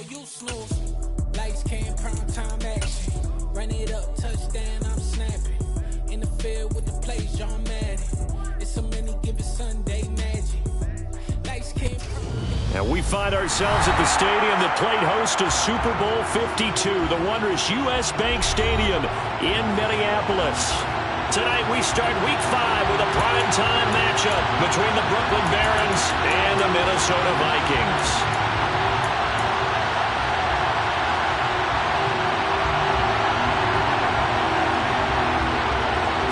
you snooze. Lights came, prime time action. Run it up, touchdown, I'm snapping. In the field with the plays, John Madden. It's so many, give it Sunday magic. Lights came. And we find ourselves at the stadium that played host to Super Bowl 52, the wondrous U.S. Bank Stadium in Minneapolis. Tonight we start Week 5 with a primetime matchup between the Brooklyn Barons and the Minnesota Vikings.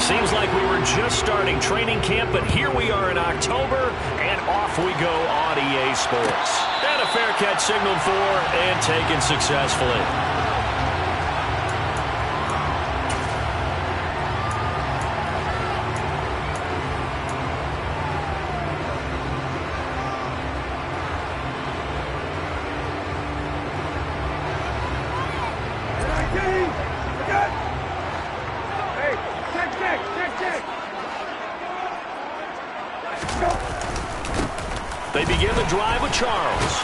Seems like we were just starting training camp, but here we are in October, and off we go on EA Sports. And a fair catch signaled for and taken successfully. They begin the drive with Charles.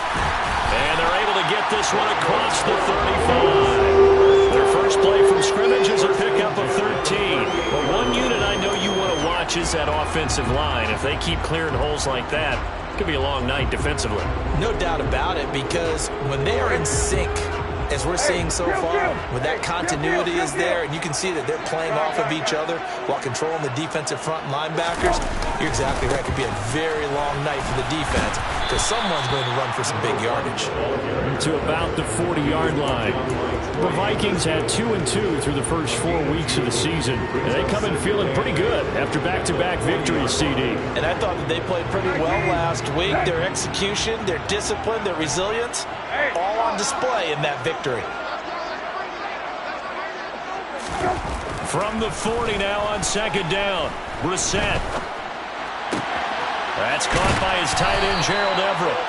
And they're able to get this one across the 35. Their first play from scrimmage is a pickup of 13. But one unit I know you want to watch is that offensive line. If they keep clearing holes like that, it could be a long night defensively. No doubt about it, because when they are in sync, as we're seeing so far, when that continuity is there, and you can see that they're playing off of each other while controlling the defensive front linebackers, you're exactly right. It could be a very long night for the defense, because someone's going to run for some big yardage. To about the 40-yard line. The Vikings had 2-2 through the first 4 weeks of the season, and they come in feeling pretty good after back-to-back victories, CD. And I thought that they played pretty well last week. Their execution, their discipline, their resilience, all on display in that victory. From the 40 now on second down, Brissett. That's caught by his tight end, Gerald Everett.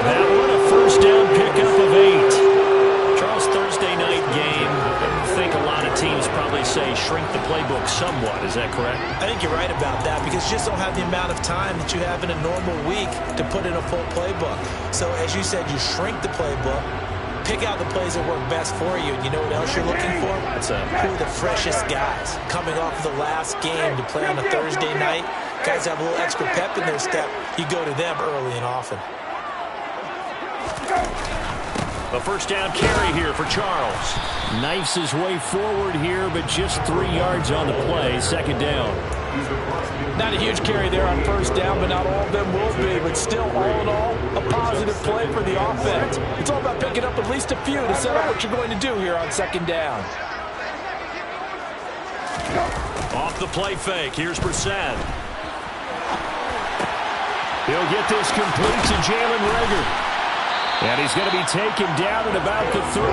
That one a first down pickup of 8. Charles, Thursday night game, I think a lot of teams probably say shrink the playbook somewhat. Is that correct? I think you're right about that, because you just don't have the amount of time that you have in a normal week to put in a full playbook. So as you said, you shrink the playbook, pick out the plays that work best for you, and you know what else you're looking for? Who are the freshest guys coming off of the last game to play on a Thursday night? Guys have a little extra pep in their step. You go to them early and often. A first down carry here for Charles. Knifes his way forward here, but just 3 yards on the play. Second down. Not a huge carry there on first down, but not all of them will be. But still, all in all, a positive play for the offense. It's all about picking up at least a few to set up what you're going to do here on second down. Off the play fake. Here's Brissett. He'll get this complete to Jalen Reagor. And he's going to be taken down at about the 33.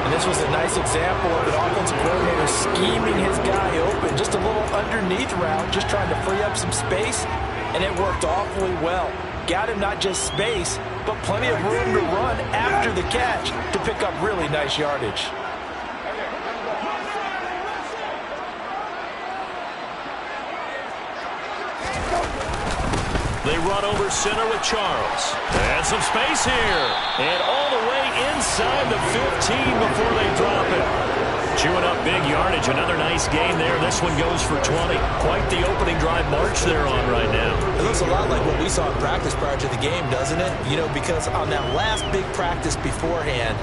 And this was a nice example of an offensive coordinator scheming his guy open. Just a little underneath route, just trying to free up some space, and it worked awfully well. Got him not just space, but plenty of room to run after the catch to pick up really nice yardage. They run over center with Charles. And some space here. And all the way inside the 15 before they drop it. Chewing up big yardage. Another nice gain there. This one goes for 20. Quite the opening drive march they're on right now. It looks a lot like what we saw in practice prior to the game, doesn't it? You know, because on that last big practice beforehand,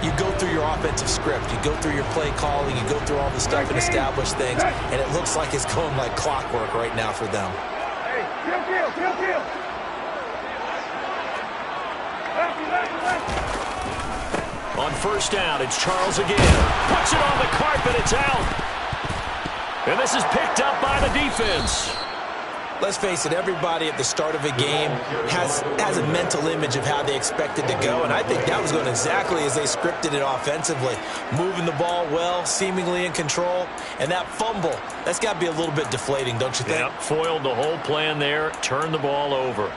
you go through your offensive script. You go through your play calling. You go through all the stuff and establish things. And it looks like it's going like clockwork right now for them. On first down, it's Charles again. Puts it on the carpet, it's out. And this is picked up by the defense. Let's face it, everybody at the start of a game has a mental image of how they expect it to go, and I think that was going exactly as they scripted it offensively. Moving the ball well, seemingly in control, and that fumble, that's got to be a little bit deflating, don't you think? Yep, foiled the whole plan there, turned the ball over.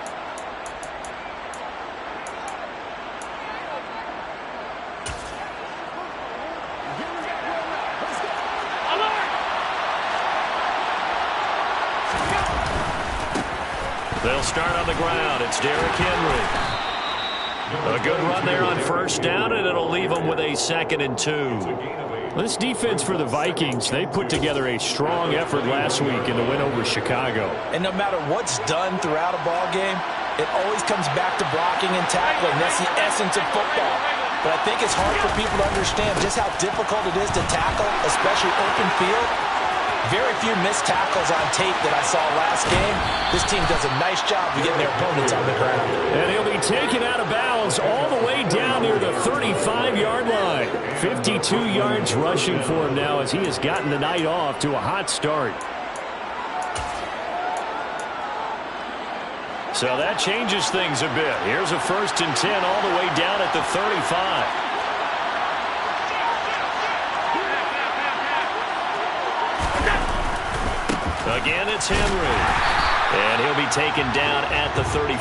They'll start on the ground. It's Derrick Henry. A good run there on first down, and it'll leave them with a 2nd and 2. This defense for the Vikings, they put together a strong effort last week in the win over Chicago. And no matter what's done throughout a ball game, it always comes back to blocking and tackling. That's the essence of football. But I think it's hard for people to understand just how difficult it is to tackle, especially open field. Very few missed tackles on tape that I saw last game. This team does a nice job of getting their opponents on the ground. And he'll be taken out of bounds all the way down near the 35-yard line. 52 yards rushing for him now as he has gotten the night off to a hot start. So that changes things a bit. Here's a 1st and 10 all the way down at the 35. Again, it's Henry. And he'll be taken down at the 34.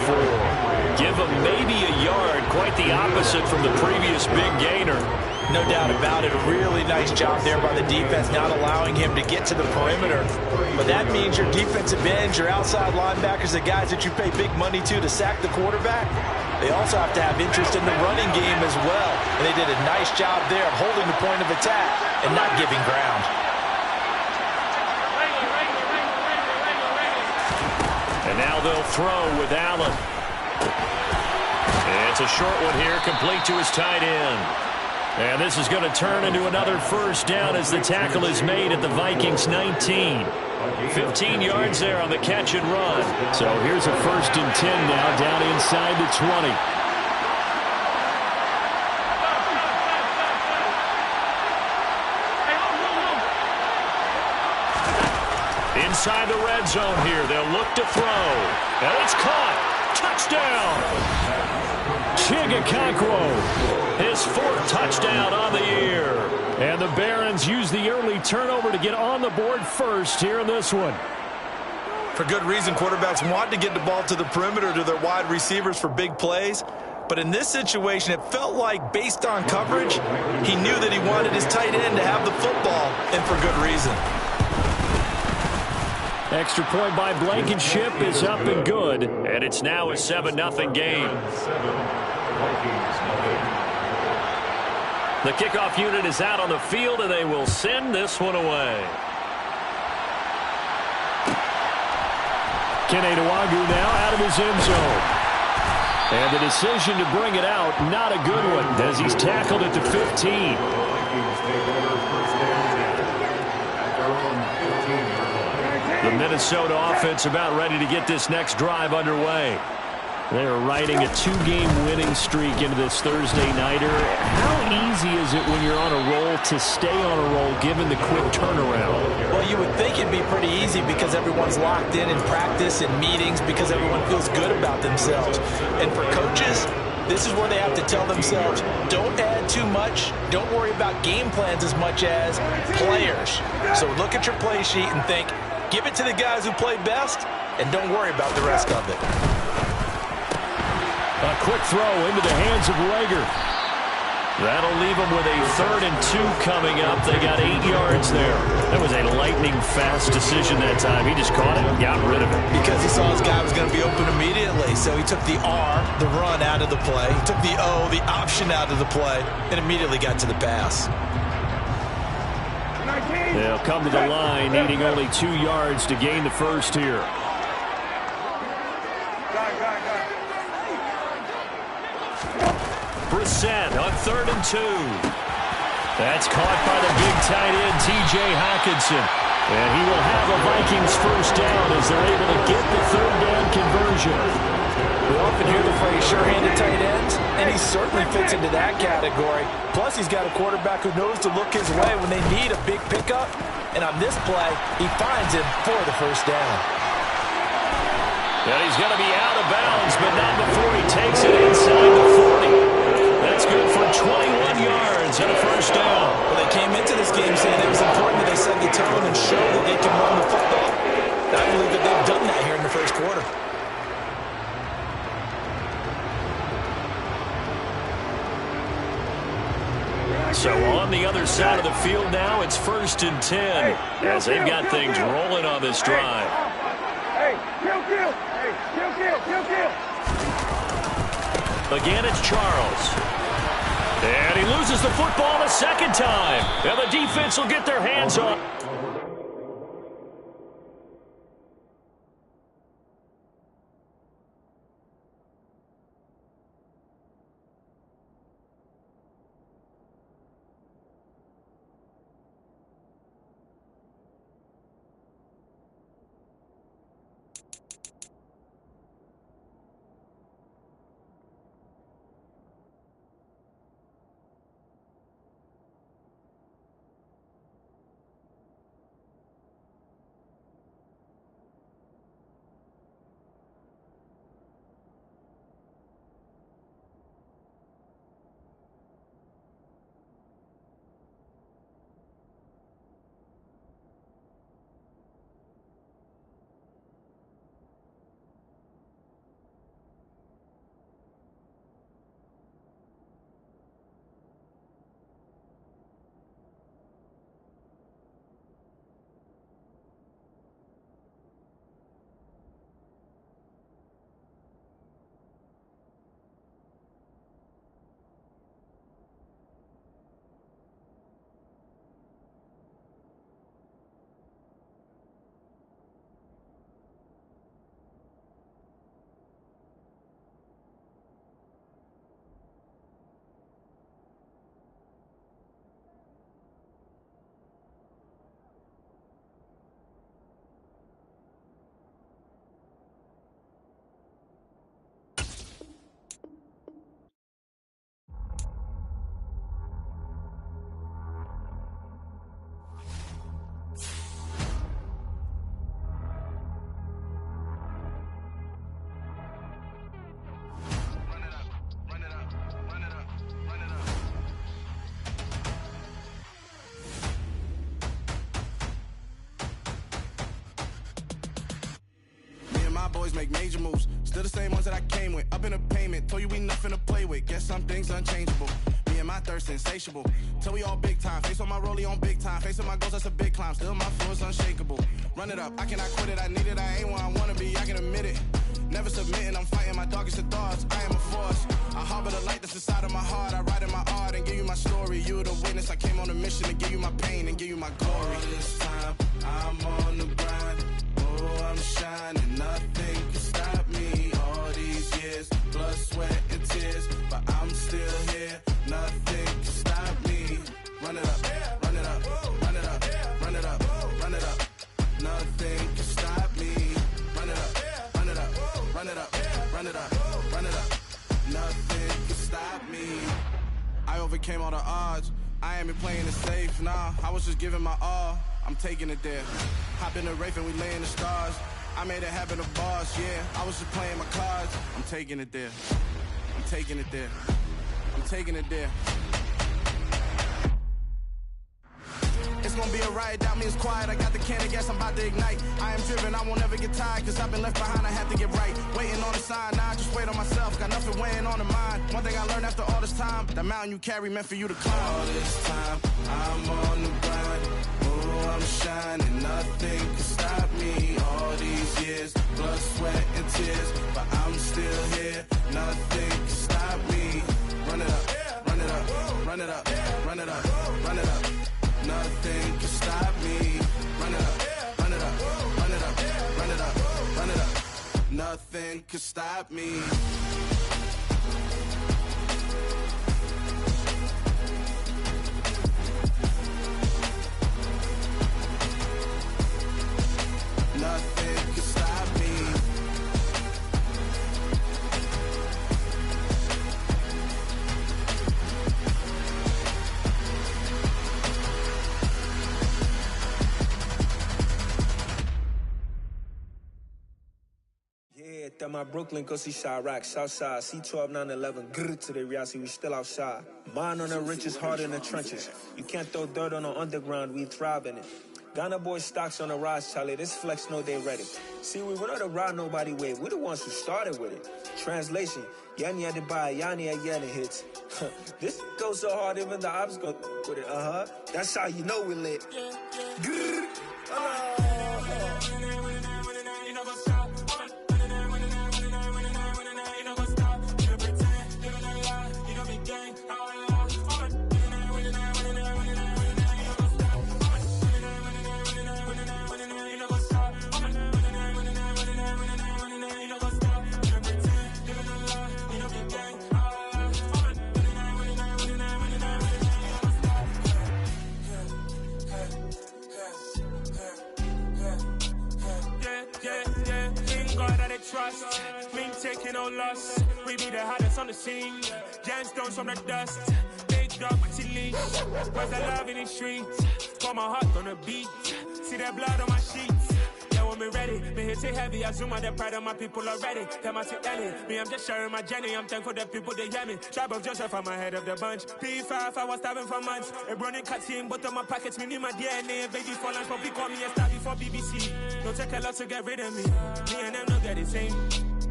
Give him maybe a yard. Quite the opposite from the previous big gainer. No doubt about it. A really nice job there by the defense, not allowing him to get to the perimeter. But that means your defensive ends, your outside linebackers, the guys that you pay big money to sack the quarterback, they also have to have interest in the running game as well. And they did a nice job there of holding the point of attack and not giving ground. And now they'll throw with Allen. It's a short one here, complete to his tight end. And this is going to turn into another 1st down as the tackle is made at the Vikings 19. 15 yards there on the catch and run. So here's a 1st and 10 now down inside the 20. Inside the red zone here, they'll look to throw. And it's caught. Touchdown. Chigakakwo, his 4th touchdown on the year. And the Barons use the early turnover to get on the board first here in this one. For good reason, quarterbacks want to get the ball to the perimeter to their wide receivers for big plays. But in this situation, it felt like, based on coverage, he knew that he wanted his tight end to have the football, and for good reason. Extra point by Blankenship is up and good. And it's now a 7-0 game. The kickoff unit is out on the field, and they will send this one away. Kenedawagu now out of his end zone. And the decision to bring it out, not a good one, as he's tackled at the 15. The Minnesota offense about ready to get this next drive underway. They're riding a 2-game winning streak into this Thursday nighter. How easy is it when you're on a roll to stay on a roll given the quick turnaround? Well, you would think it'd be pretty easy because everyone's locked in practice and meetings because everyone feels good about themselves. And for coaches, this is where they have to tell themselves, don't add too much, don't worry about game plans as much as players. So look at your play sheet and think, give it to the guys who play best, and don't worry about the rest of it. A quick throw into the hands of Rager. That'll leave them with a 3rd and 2 coming up. They got 8 yards there. That was a lightning-fast decision that time. He just caught it and got rid of it. Because he saw his guy was going to be open immediately, so he took the R, the run, out of the play. He took the O, the option, out of the play, and immediately got to the pass. They'll come to the line, needing only 2 yards to gain the first here. Brissett on 3rd and 2. That's caught by the big tight end, T.J. Hockenson. And he will have a Vikings 1st down as they're able to get the 3rd down conversion. We often hear the phrase sure-handed tight ends, and he certainly fits into that category. Plus, he's got a quarterback who knows to look his way when they need a big pickup. And on this play, he finds him for the 1st down. And he's going to be out of bounds, but not before he takes it inside the 40. That's good for 21 yards and a 1st down. Well, they came into this game saying it was important that they set the tone and show that they can run the football. I believe that they've done that here in the 1st quarter. So on the other side of the field now, it's 1st and 10 as they've got things rolling on this drive. Again, it's Charles. And he loses the football a second time. And the defense will get their hands on. Boys make major moves, still the same ones that I came with. Up in the payment, told you we nothing to play with. Guess some things unchangeable. Me and my thirst insatiable. Till we all big time. Face on my rollie on big time. Facing my goals, that's a big climb. Still my flow is unshakable. Run it up, I cannot quit it. I need it, I ain't where I wanna be. I can admit it. Never submitting, I'm fighting my darkest of thoughts. I am a force. I harbor the light that's inside of my heart. I write in my art and give you my story. You the witness. I came on a mission to give you my pain and give you my glory. All this time, I'm on the grind. Oh, I'm shining. Nothing can stop me. All these years, blood, sweat, and tears. But I'm still here. Nothing can stop me. Run it up, run it up, run it up, run it up, run it up. Nothing can stop me. Run it up, run it up, run it up, run it up, run it up. Nothing can stop me. I overcame all the odds. I ain't been playing it safe, nah. I was just giving my all. I'm taking it there. Hop in the Wraith and we lay in the stars. I made it happen, the boss, yeah. I was just playing my cards. I'm taking it there. I'm taking it there. I'm taking it there. It's gonna be a riot, doubt me it's quiet. I got the can of gas, I'm about to ignite. I am driven, I won't ever get tired. Cause I've been left behind, I have to get right. Waiting on the sign, now I just wait on myself. Got nothing weighing on the mind. One thing I learned after all this time, the mountain you carry meant for you to climb. All this time, I'm on the grind. Oh, I'm shining, nothing can stop me. All these years, blood, sweat, and tears. But I'm still here, nothing can stop me. Run it up, run it up, run it up, run it up, run it up. Nothing can stop me. Run it up, run it up, run it up, run it up, run it up. Nothing can stop me. Nothing can stop me. Yeah, that my Brooklyn, go see Chirac, Southside, C12, 911, grrr to the reality, we still outside. Mine on the riches, hard in the trenches. You can't throw dirt on the underground, we thrive in it. Ghana boys stocks on the rise, Charlie, this flex know they ready. See, we went on the ride nobody wave, we the ones who started with it. Translation, Yanni had to buy, Yanni had Yanni hits. This goes so hard, even the ops go with it, That's how you know we lit. Grrr. be the hottest on the scene. Gemstones from the dust. Big dog, pretty leash. Where's the love in the streets? Got my heart on the beat. See that blood on my sheets. Yeah, when me ready, me hit it heavy. I zoom out the pride of my people already. Them I see Ellie. Me, I'm just sharing my journey. I'm thankful the people they hear me. Tribe of Joseph, I'm ahead of the bunch. ps5, I was starving for months. A running cut team, but on my pockets, me need my DNA. Baby for lunch, but call me a star before BBC. Don't take a lot to get rid of me. Me and them don't get the same.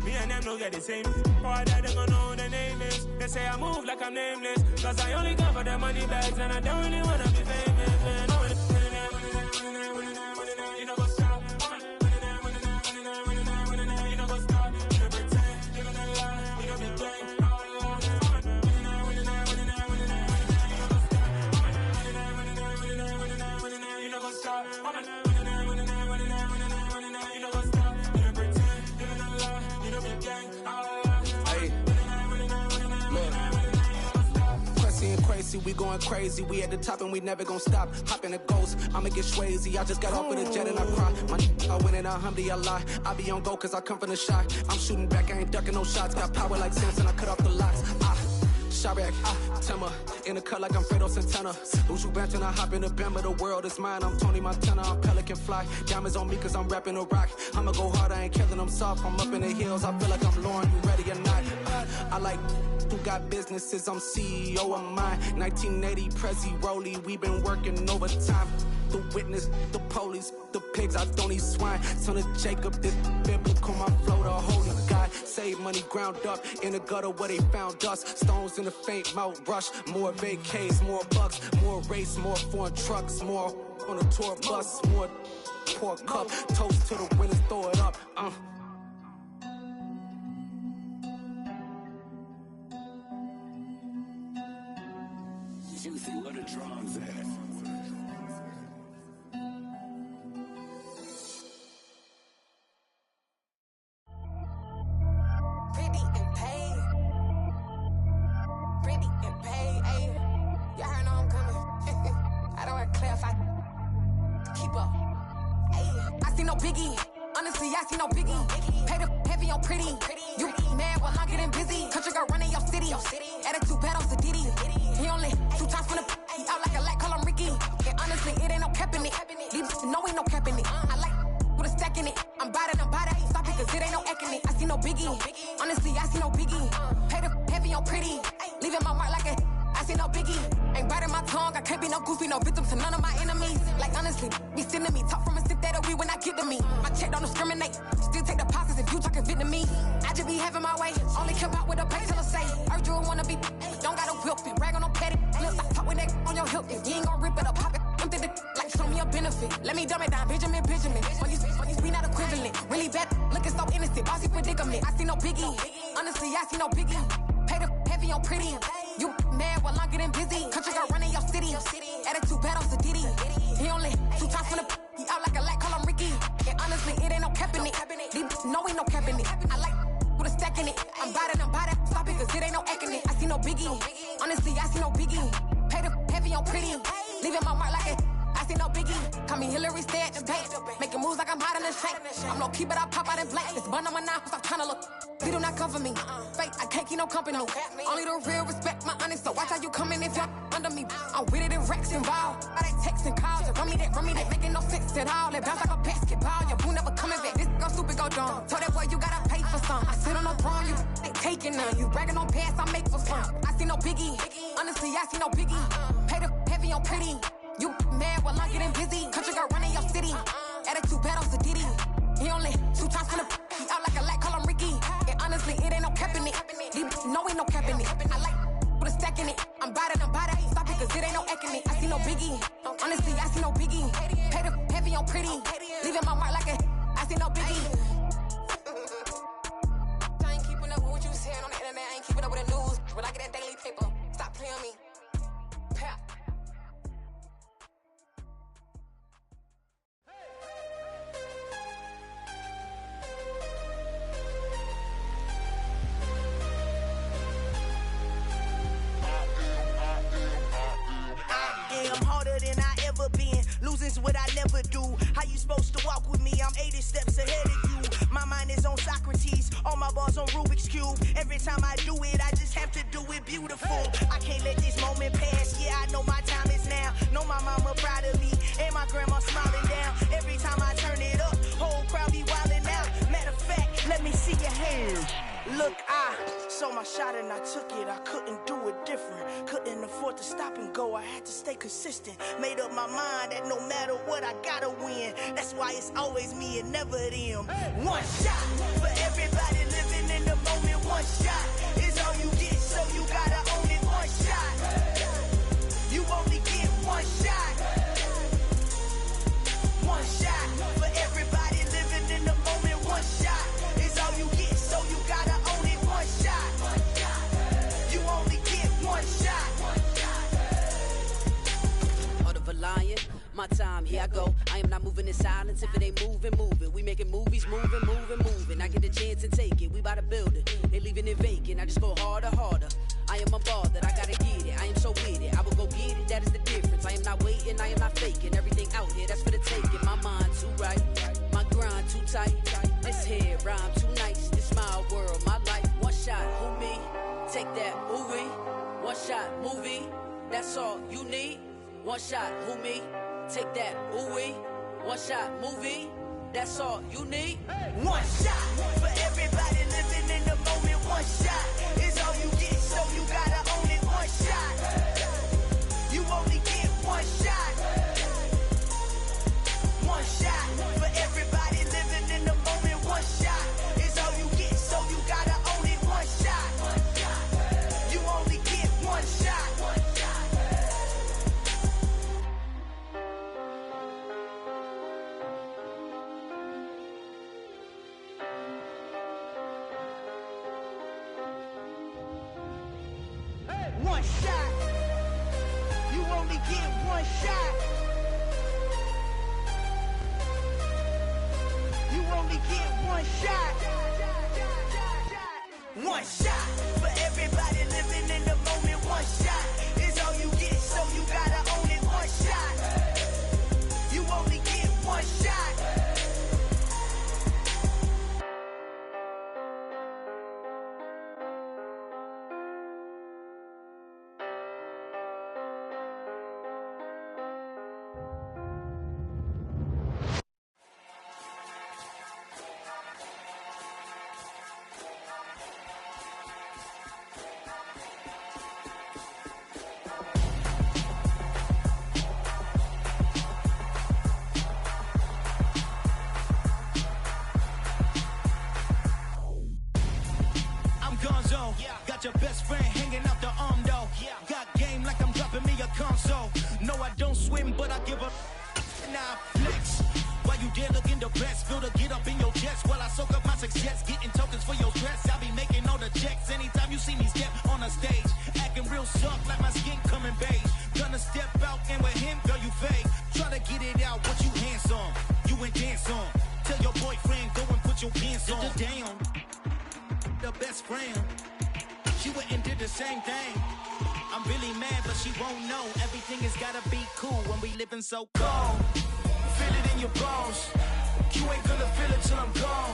Me and them don't get the same. For that, they gon' know who the name is. They say I move like I'm nameless. Cause I only come for the money bags. And I don't really wanna be famous, man. You know what's up? You know what's up? You know pretend. You know that lie. You know be gang. You know what's up? Crazy, we going crazy. We at the top and we never gon' stop. Hop in a ghost, I'ma get swayzy. I just got off with a jet and I cry. I win in a Humvee, I lie. I be on go cause I come from the shot. I'm shooting back, I ain't ducking no shots. Got power like Samson, I cut off the locks. Shabak, Timmer, in the cut like I'm Fredo Santana. Usu Banton, I hop in the Bama, the world is mine. I'm Tony Montana, I'm Pelican Fly. Diamonds on me cause I'm rapping a rock. I'ma go hard, I ain't killing them soft. I'm up in the hills, I feel like I'm Lauren, you ready or not? I like who got businesses, I'm CEO of mine. 1980 Prezi Rolly, we been working overtime. The witness, the police, the pigs, I don't eat swine. Son of Jacob, this biblical, my flow, the holy God. Save money ground up in the gutter where they found us. Stones in the faint mouth rush. More vacays, more bucks, more race, more foreign trucks, more on a tour bus, more pork cup. Toast to the winners, throw it up. Juicy, where the drums at? Honestly, I see no biggie. Pay the heavy on pretty. You mad while I'm getting busy. Country girl running your city. Attitude bad on Sadiddy. He only 2 times from the he out like a light, call him Ricky. And honestly, it ain't no cap in it. These know ain't no cap in it. I like with a stack in it. I'm bad. Stop it cause it ain't no eck in it. I see no biggie. Honestly, I see no biggie. Pay the heavy on pretty. Leaving my mark like a I see no biggie. Ain't biting my tongue. I can't be no goofy, no victim to none of my enemies. Like honestly, be sending me talk from a sip that we when I get to me. My check don't discriminate. Still take deposits if you talking Vietnamese. I just be having my way. Only come out with a pay till I say. Urge you wanna be. Don't got no whip. Rag on no petty. Lips like talk with that on your hip. If you ain't gon' rip it up, pop it. Empty the like show me a benefit. Let me dumb it down. Benjamin. On you be not equivalent. Really bad. Looking so innocent. Bossy predicament. I see no biggie. Honestly, I see no biggie. Pay the heavy on pretty. You mad while I'm getting busy. Country girl running your city. Attitude bad on Sadiddy. He only 2 times from the he out like a light, call him Ricky. And honestly, it ain't no cap in it. These know ain't no cap in it. I like with a stack in it. I'm bad. Stop it cause it ain't no eck in it. I see no biggie. Honestly, I see no biggie. Pay the heavy on pretty. Leaving my mark like it. I see no biggie. Call me Hillary, stay at the bank. Making moves like I'm hot in the shank. I'm low key, but I pop out in blank. It's bun on my knife, I'm trying to look. They do not come for me. Fake, I can't keep no company. Only the real respect my honest. So watch how you coming if you're under me. I'm with it and Rex involved. I they texting calls. Run me that. Making no sense at all. They bounce like a basketball. Your boo never coming back. This go stupid, go dumb. Told that boy you gotta pay for some. I sit on no throne, you ain't taking none. You bragging on pants, I make for fun. I see no biggie. Honestly, I see no biggie. Pay the heavy on pretty. You mad while I'm getting busy. Country girl running your city. Attitude bad on Sadiddy. He only 2 times from the he out like a light, call him Ricky. And honestly, it ain't no cap in it. These know ain't no cap in it. I like with a stack in it. I'm bad. Stop it cause it ain't no eck in it. I see no biggie. Honestly, I see no biggie. Pay the heavy on pretty. Leaving my mark like a I see no biggie. I ain't keeping up with what you saying on the internet. I ain't keeping up with the news. When I get that daily paper, stop playing me. Pap. I'm harder than I ever been. Losing's what I never do. How you supposed to walk with me? I'm 80 steps ahead of you. My mind is on Socrates. All my my bars on Rubik's Cube. Every time I do it, I just have to do it beautiful. I can't let this moment pass. Yeah, I know my time is now. Know my mama proud of me, and my grandma smiling down. Every time I turn it up, whole crowd be wildin' out. Matter of fact, let me see your hands. Look, I saw my shot and I took it. I couldn't do it different. Couldn't afford to stop and go. I had to stay consistent. Made up my mind that no matter what, I gotta win. That's why it's always me and never them. One shot for everybody living in the moment. One shot is all you get, so you gotta own it. One shot. You only get one shot. One shot for everybody living in the moment. One shot is all you get, so you gotta own it. One shot. You only get one shot. Heart of a lion, my time, here I go. I am not moving in silence. If it ain't moving, moving. We making movies, moving, moving, moving. I get a chance and take it. We bout to build it. They leaving it vacant. I just go harder, harder. I am unbothered, I gotta get it. I am so with it. I will go get it, that is the difference. I am not waiting, I am not faking. Everything out here, that's for the taking. My mind too right, my grind too tight. This head rhyme too nice. This my world, my life. One shot, who me? Take that, ooh wee. One shot, movie. That's all you need. One shot, who me? Take that, ooh wee. One shot, movie. That's all you need. One shot for everybody living in the moment. One shot is all you get, so you gotta own it. One shot. You only get one shot. One shot for everybody living in the moment. One shot is all you get, so you gotta own it. One shot. You only get one shot. One shot. You only get one shot. You only get one shot. One shot for everybody living in the moment. One shot is all you get, so you gotta own it. One shot. You only get one shot. Got your best friend hanging out the arm though. Got game like I'm dropping me a console. No, I don't swim, but I give a now flex. While you there looking the best, feel the get up in your chest while I soak up my success, getting tokens for your stress. I be making all the checks anytime you see me step on a stage, acting real soft like my skin coming beige. Gonna step out and with him, girl, you fake. Try to get it out, what you handsome, you ain't dance on. Tell your boyfriend go and put your pants on. Damn, the best friend. She went and did the same thing. I'm really mad, but she won't know. Everything has gotta be cool when we living so cold. Feel it in your bones. You ain't gonna feel it till I'm gone.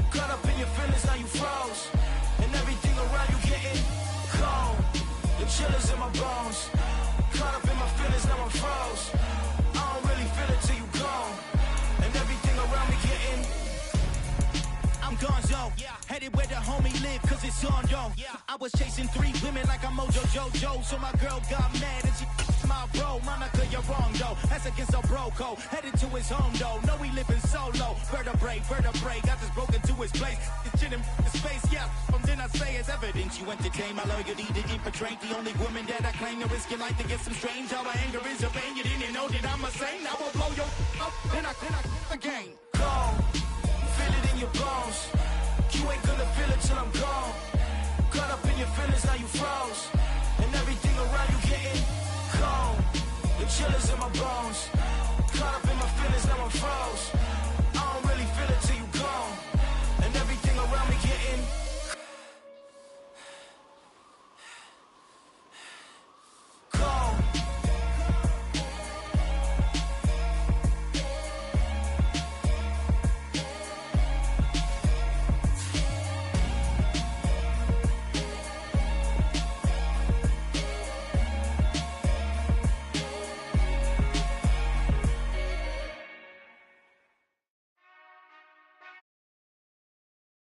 Caught up in your feelings, now you froze. And everything around you getting cold. The chillers in my bones. Caught up in my feelings, now I'm froze. I don't really feel it till you gone. And everything around me getting I'm gonzo, headed where the homie live, cause it's on, yo. I was chasing 3 women like I'm Mojo Jojo, so my girl got mad and she my bro. Monica, you're wrong, though. That's against our bro code. Headed to his home, though. No, he living solo. Vertebrae, got this broken to his place. It's chin in his face, yeah. From then I say it's evidence you entertain my loyalty to infiltrate. The only woman that I claim to risk your life to get some strange. How my anger is a pain. You didn't know that I'm a saint. I will blow your up, then I again. Cold. Feel it in your bones. You ain't gonna feel it till I'm gone. Caught up in your feelings, now you froze.